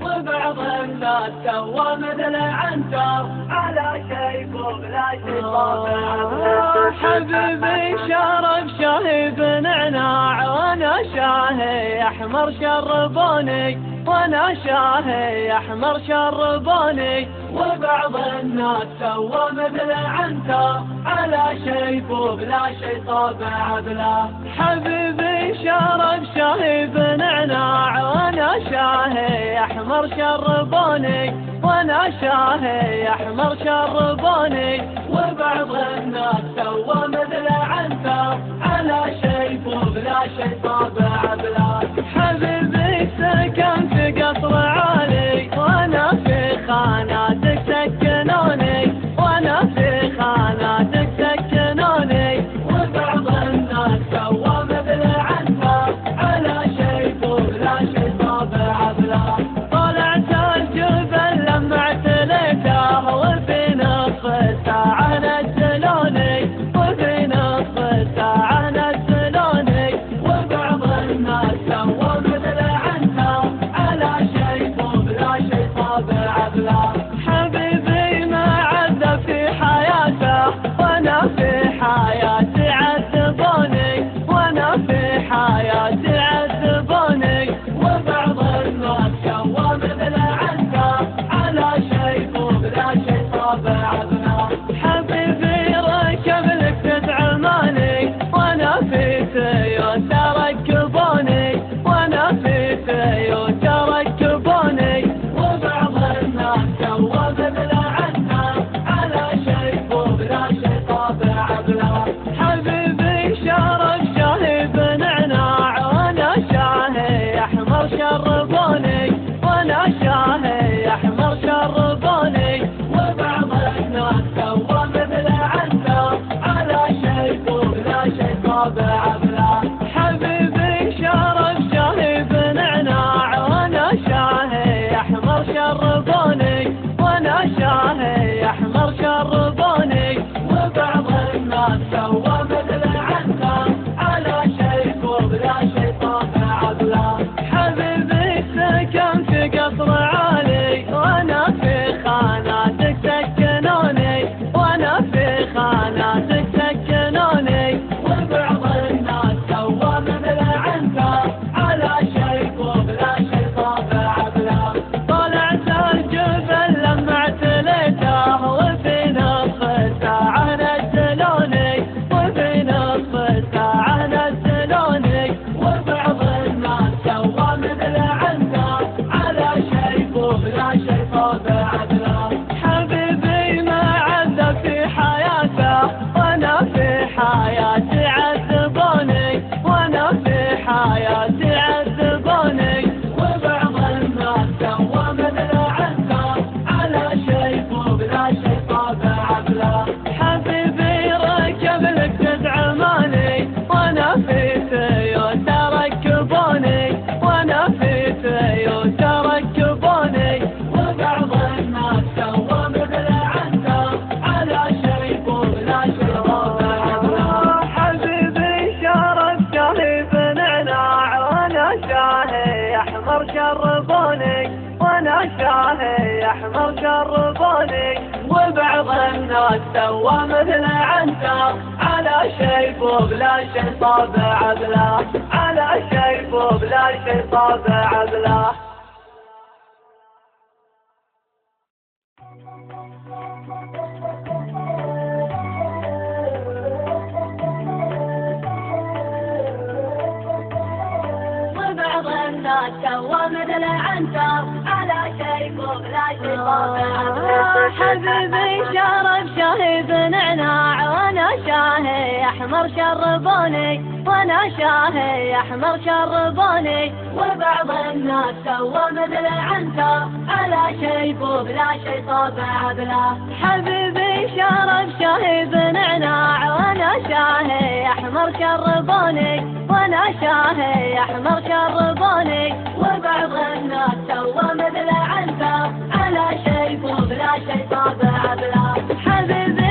وبعض الناس سوى مثل عنتر على شيب وبلا شي طابع. حبيبي شرب شاهي بنعناع وانا شاهي احمر شربوني، وانا شاهي احمر شربوني. وبعض الناس سوى مثل عنتر على شيب وبلا شي طابع بلا. حبيبي شرب شاهي بنعناع وانا شاهي احمر شربوني، وانا شاهي احمر شربوني. وبعض الناس سوى مثل عنتر على شيب وبلا شي طابع بلا. حبيبي سكن في قصر عالي وانا في خاناتك سكنوني، وانا في خاناتك سكنوني. وبعض الناس سوى مثل عنتر على شيب وبلا شي طابع بلا. طلعت الجبل لمعت ليته وفي نصف ساعة نزلوني، وفي نصف ساعة نزلوني. وبعض الناس سوى مثل عنتر على شيب وبلا شي طابع بلا. حبيبي ما عذب في حياته وانا في حياتي عذبوني، وانا في حياتي عذبوني. وبعض الناس سوى مثل عنتر على شيب وبلا شي طابع بلا. حبيبي ركب لك تدعماني وانا في تويوتا ركبوني، وانا في تويوتا ركبوني. وبعض الناس سوى مثل عنتر على شيب وبلا شي طابع بلا. حبيبي شرب شاهي بنعناع وانا شاهي احمر شربوني، وانا شاهي احمر شربوني. وبعض الناس سوى مثل عنتر على شيب وبلا شي طابع بلا. حبيبي شرب شاهي بنعناع وانا شاهي احمر شربوني، وانا شاهي احمر شربوني. وبعض الناس سوى مثل عنتر على شيب وبلا شي طابع بلا. حبيبي سكن في قصر عالي وانا في خاناتك سكنوني، وانا في خاناتك سكنوني. وبعض الناس سوى مثل عنتر على شيب وبلا شي طابع بلا. طلعت الجبل لمعت ليته وفي نصف ساعة نزلوني، وفي نصف ساعة نزلوني. وبعض الناس سوى مثل عنتر على شيب وبلا شي طابع بلا. حبيبي ما عذب في حياته وانا في حياتي عذبوني، وانا في حياتي عذبوني. وبعض الناس سوى مثل عنتر على شيب وبلا شي طابع بلا. حبيبي ركب لك تدعماني وانا في تويوتا ركبوني، وانا في تويوتا ركبوني. وبعض الناس سوى مثل عنتر على شيب وبلا شي طابع بلا. حبيبي شرب شاهي بنعناع وانا شاهي احمر شربوني، وانا شاهي احمر شربوني. وبعض الناس سوى مثل عنتر على شيب وبلا شي طابع بلا، على شيب وبلا شي طابع بلا. وبعض الناس سوى مثل عنتر على شيب وبلا شي طابع بلا. حبيبي شرب شاهي بنعناع وانا شاهي احمر شربوني، وانا شاهي احمر شربوني. وبعض الناس سوى مثل عنتر على شيب وبلا شي طابع بلا. حبيبي شرب شاهي بنعناع وانا شاهي احمر شربوني، وانا شاهي احمر شربوني. وبعض الناس سوى مثل عنتر على شيب وبلا شي طابع بلا. حبيبي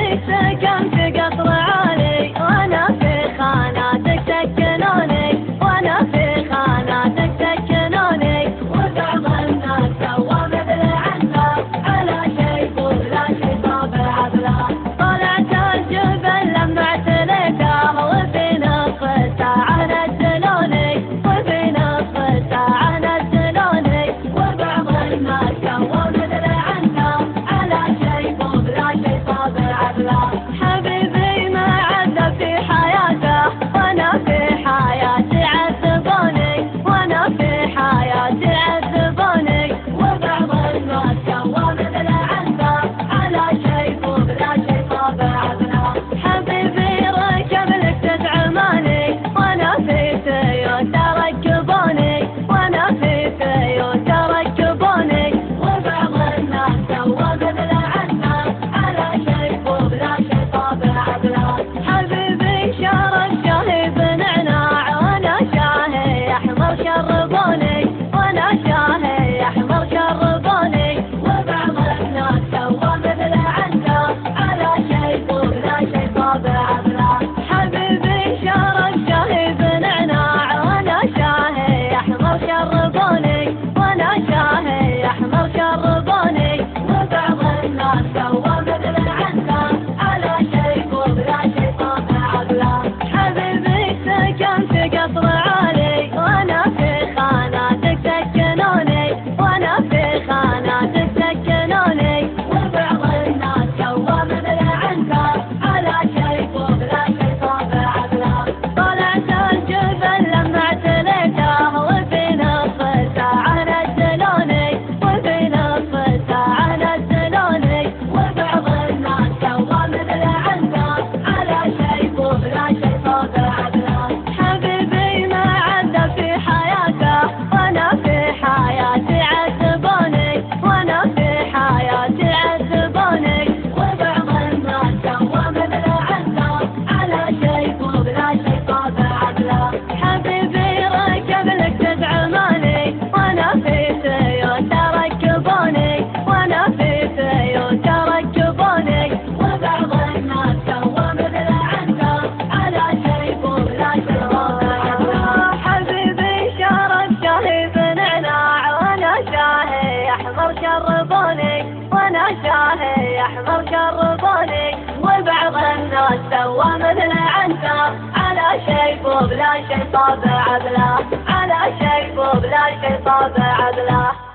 يحبوني، وبعض الناس سوى مثل عنتر على شيب وبلا شي طابع بلا، على شيب وبلا شي طابع بلا.